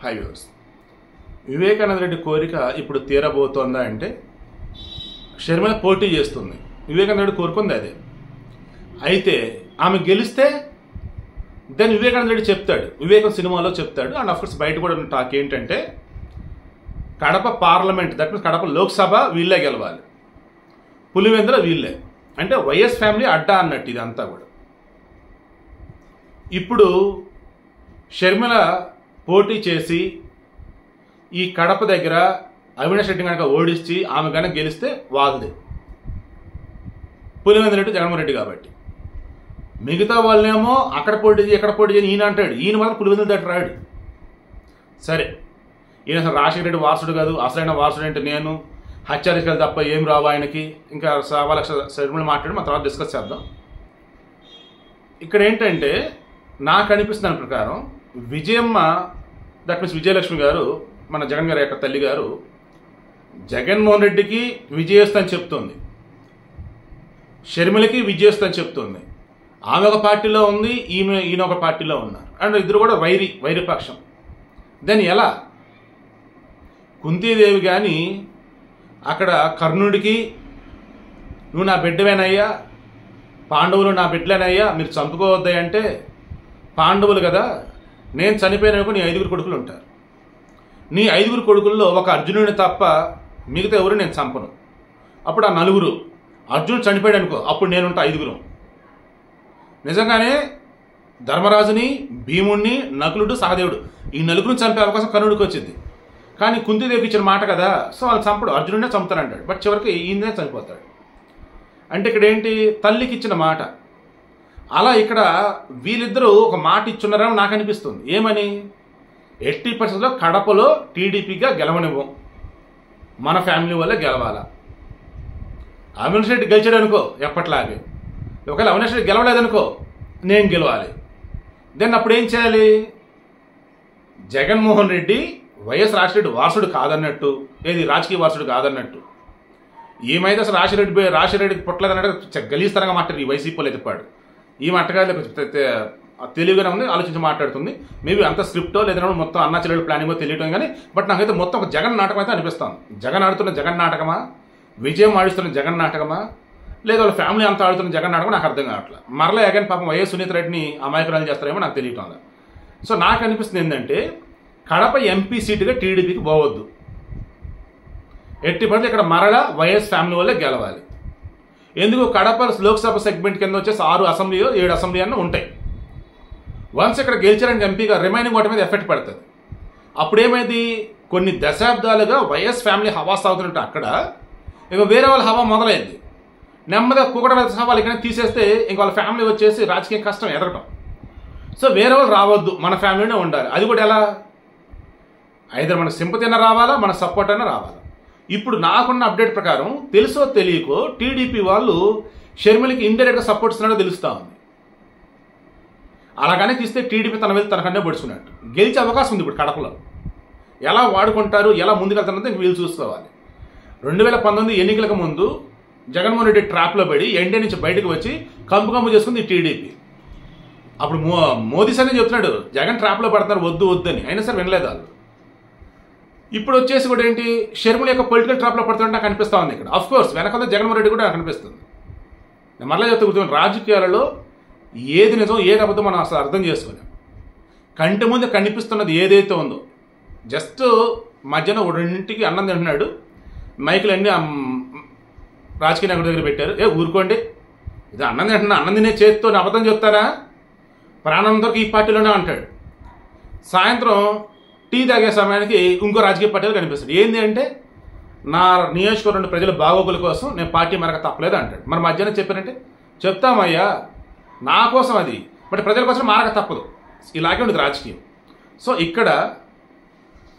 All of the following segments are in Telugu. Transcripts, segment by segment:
హై వ్యూవర్స్, వివేకానంద రెడ్డి కోరిక ఇప్పుడు తీరబోతోందా అంటే షర్మిల పోటీ చేస్తుంది. వివేకానంద రెడ్డి కోరుకుంది అదే. అయితే ఆమె గెలిస్తే దెన్ వివేకానంద రెడ్డి చెప్తాడు, వివేకం సినిమాలో చెప్తాడు. అండ్ ఆఫ్కోర్స్ బయట కూడా ఉన్న టాక్ ఏంటంటే Kadapa parliament, that means Kadapa Lok Sabha వీళ్ళే గెలవాలి, పులివెందుల వీళ్ళే, అంటే వైఎస్ ఫ్యామిలీ అడ్డా అన్నట్టు ఇదంతా కూడా. ఇప్పుడు షర్మిల పోటీ చేసి ఈ కడప దగ్గర అవినాష్ రెడ్డి కనుక ఓడించి ఆమె కనుక గెలిస్తే వాళ్ళదే, పులివెందుల రెడ్డి జగన్మోహన్ రెడ్డి కాబట్టి. మిగతా వాళ్ళేమో అక్కడ పోటీ చేయి ఇక్కడ పోటీ చేయని ఈయన అంటాడు, ఈయన మాత్రం పులివెందుల దగ్గర రాడు. సరే, ఈయన అసలు రాజశేఖర రెడ్డి వారసుడు కాదు, అసలైన వారసుడు అంటే నేను, హత్యారికలు తప్ప ఏం రావు ఆయనకి. ఇంకా 1,00,000 సెటిల్మెంట్ మాట్లాడి మన తర్వాత డిస్కస్ చేద్దాం. ఇక్కడ ఏంటంటే నాకు అనిపిస్తున్న ప్రకారం విజయమ్మ, దట్ మీన్స్ విజయలక్ష్మి గారు, మన జగన్ గారి యొక్క తల్లి గారు, జగన్మోహన్ రెడ్డికి విజయస్తని చెప్తుంది, షర్మిలకి విజయస్తని చెప్తుంది. ఆమె ఒక పార్టీలో ఉంది, ఈయన ఒక పార్టీలో ఉన్నారు. అండ్ ఇద్దరు కూడా వైరిపక్షం. దెన్ ఎలా? కుంతీదేవి కానీ అక్కడ కర్ణుడికి నువ్వు నా బిడ్డవేనయ్యా, పాండవులు నా బిడ్డలేనయ్యా, మీరు చంపుకోవద్దాయి అంటే, పాండవులు కదా నేను చనిపోయినకు నీ 5 కొడుకులు ఉంటారు, నీ 5 కొడుకుల్లో ఒక అర్జునుడిని తప్ప మిగతా ఎవరు నేను చంపను. అప్పుడు ఆ 4 అర్జునుడు చనిపోయాడు అనుకో, అప్పుడు నేనుంటా 5. నిజంగానే ధర్మరాజుని, భీముణ్ణి, నకులుడు, సహదేవుడు ఈ 4 చంపే అవకాశం కర్ణుడికి వచ్చింది. కానీ కుంతీదేవికి ఇచ్చిన మాట కదా, సో వాళ్ళు చంపడు, అర్జునుడినే చంపుతానంటాడు. బట్ చివరికి ఈయనే చనిపోతాడు. అంటే ఇక్కడ ఏంటి, తల్లికి ఇచ్చిన మాట. అలా ఇక్కడ వీళ్ళిద్దరూ ఒక మాట ఇచ్చున్నారని నాకు అనిపిస్తుంది. ఏమని? 80% కడపలో టీడీపీగా గెలవనివ్వం, మన ఫ్యామిలీ వల్లే గెలవాలా. అవినాష్ రెడ్డి గెలిచాడు అనుకో ఎప్పట్లాగే, ఒకవేళ అవినాష్ రెడ్డి గెలవలేదనుకో నేను గెలవాలి. దెన్ అప్పుడు ఏం చేయాలి? జగన్మోహన్ రెడ్డి వైఎస్ రాజశేఖర వారసుడు కాదన్నట్టు, ఏది రాజకీయ వారసుడు కాదన్నట్టు. ఏమైతే అసలు రాజశేఖర రెడ్డికి పుట్టలేదన్నట్టు గలీస్తరంగా మాట్లాడు ఈ వైసీపీలో ఎత్తిపాడు. ఈ మట్టగా తెలివిగానే ఉంది, ఆలోచించి మాట్లాడుతుంది. మేబీ అంత స్క్రిప్టో లేదంటే మొత్తం అన్నా చెల్లెలు ప్లానింగో తెలియటం కానీ, బట్ నాకైతే మొత్తం ఒక జగన్ నాటకం అయితే అనిపిస్తాను. జగన్ ఆడుతున్న జగన్ నాటకమా, విజయం ఆడుతున్న జగన్ నాటకమా, లేదా వాళ్ళ ఫ్యామిలీ అంతా ఆడుతున్న జగన్ నాటకం నాకు అర్థం కావట్లేదు. మరలా అగైన్ పాపం వైఎస్ సునీత రెడ్డిని అమాయకురాలు చేస్తారేమో నాకు తెలియటం. సో నాకు అనిపిస్తుంది ఏంటంటే కడప ఎంపీ సీటుగా టీడీపీకి పోవద్దు, 80% ఇక్కడ మరలా వైఎస్ ఫ్యామిలీ వల్లే గెలవాలి. ఎందుకు? కడప లోక్సభ సెగ్మెంట్ కింద వచ్చేసి 6 అసెంబ్లీ 7 అసెంబ్లీ అన్న ఉంటాయి. వన్స్ ఇక్కడ గెలిచారని ఎంపీగా రిమైనింగ్ వాటి మీద ఎఫెక్ట్ పడుతుంది. అప్పుడేమైంది, కొన్ని దశాబ్దాలుగా వైఎస్ ఫ్యామిలీ హవా సాగుతున్నట్టు అక్కడ ఇక వేరే వాళ్ళ హవా మొదలైంది. నెమ్మదిగా కుకట హవాలు ఇక్కడ తీసేస్తే ఇంక వాళ్ళ ఫ్యామిలీ వచ్చేసి రాజకీయ కష్టం ఎదగటం. సో వేరే వాళ్ళు రావద్దు, మన ఫ్యామిలీనే ఉండాలి. అది కూడా ఎలా? ఐదర్ మన సింపతి అయినా రావాలా, మన సపోర్ట్ అయినా రావాలా. ఇప్పుడు నాకున్న అప్డేట్ ప్రకారం తెలుసో తెలియకో టీడీపీ వాళ్ళు షర్మిలకి ఇండైరెక్ట్గా సపోర్ట్ ఇస్తున్నాడో తెలుస్తూ ఉంది. అలాగనే తీస్తే టీడీపీ తన వెళ్ళి తనకన్నా పడుచుకున్నట్టు గెలిచే అవకాశం ఉంది. ఇప్పుడు కడపలో ఎలా వాడుకుంటారు, ఎలా ముందుకెళ్తారన్నది ఇంక వీళ్ళు చూసుకోవాలి. 2019 ఎన్నికలకు ముందు జగన్మోహన్ రెడ్డి ట్రాప్లో పడి ఎన్డీఏ నుంచి బయటకు వచ్చి కంపు చేసుకుంది టీడీపీ. అప్పుడు మోదీ సరే చెప్తున్నాడు జగన్ ట్రాప్లో పడుతున్నారు వద్దు వద్దని, అయినా సరే వినలేదు వాళ్ళు. ఇప్పుడు వచ్చేసి కూడా ఏంటి, షర్మిల యొక్క పొలిటికల్ ట్రాప్లో పడుతుంటే నాకు అనిపిస్తూ ఉంది. ఇక్కడ అఫ్ కోర్స్ వెనకాల జగన్మోహన్ రెడ్డి కూడా నాకు అనిపిస్తుంది. నేను మరలా చెప్తే గుర్తు, రాజకీయాలలో ఏది నిజం ఏది అబద్ధం మనం అసలు అర్థం చేసుకోలేం. కంటి ముందు కనిపిస్తున్నది ఏదైతే ఉందో, జస్ట్ మధ్యన 2 అన్నం తింటున్నాడు, మైకులు అన్నీ రాజకీయ నాయకుడి దగ్గర పెట్టారు. ఊరుకోండి, ఇది అన్నం తింటున్నా, అన్నం తినే చేతితో అబద్ధం చెప్తారా, ప్రాణంతో ఈ పార్టీలోనే అంటాడు. సాయంత్రం టీ తాగే సమయానికి ఇంకో రాజకీయ పార్టీలు కనిపిస్తాడు. ఏంటి అంటే నా నియోజకవర్గం ప్రజల బాగోగుల కోసం నేను పార్టీ మరక తప్పలేదు అంటాడు. మరి మధ్యాహ్నం చెప్పారంటే చెప్తామయ్యా, నా కోసం అది, బట్ ప్రజల కోసం మారక తప్పదు. ఇలాగే ఉండదు రాజకీయం. సో ఇక్కడ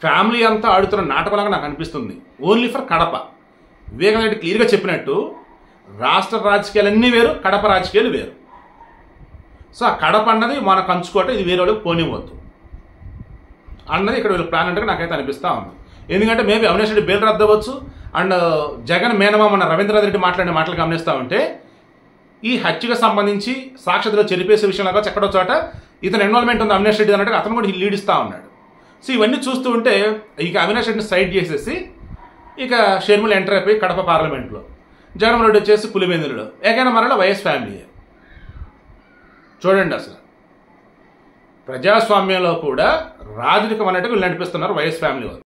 ఫ్యామిలీ అంతా ఆడుతున్న నాటకంలాగా నాకు అనిపిస్తుంది. Only for Kadapa. వివేకానంద రెడ్డి క్లియర్గా చెప్పినట్టు రాష్ట్ర రాజకీయాలన్నీ వేరు, కడప రాజకీయాలు వేరు. సో ఆ కడప అన్నది మన కంచుకోవటం, ఇది వేరే వాళ్ళకి పోనివ్వద్దు అన్నది ఇక్కడ వీళ్ళ ప్లాన్ అంటే నాకైతే అనిపిస్తూ ఉంది. ఎందుకంటే మేబీ అవినాష్ రెడ్డి బెయిల్ రద్దవచ్చు. అండ్ జగన్ మేనమామ రవీంద్రనాథ్ రెడ్డి మాట్లాడిన మాటలు గమనిస్తూ ఉంటే ఈ హత్యకు సంబంధించి సాక్షాత్తులో చెరిపేసే విషయంలో కావచ్చు ఎక్కడో చోట ఇతను ఇన్వాల్వ్మెంట్ ఉంది అవినాష్ రెడ్డి అన్నట్టు అతను కూడా లీడ్ ఇస్తూ ఉన్నాడు. సో ఇవన్నీ చూస్తూ ఉంటే ఇక అవినాష్ రెడ్డిని సైడ్ చేసేసి ఇక షర్మిల ఎంటర్ అయిపోయి కడప పార్లమెంట్లో, జగన్మోహన్ రెడ్డి వచ్చేసి పులివెందులలో, ఏకైనా మరలా వైఎస్ ఫ్యామిలీ. చూడండి అసలు ప్రజాస్వామ్యంలో కూడా రాజరికం అన్నట్టుగా వీళ్ళు నడిపిస్తున్నారు వైఎస్ ఫ్యామిలీ వాళ్ళు.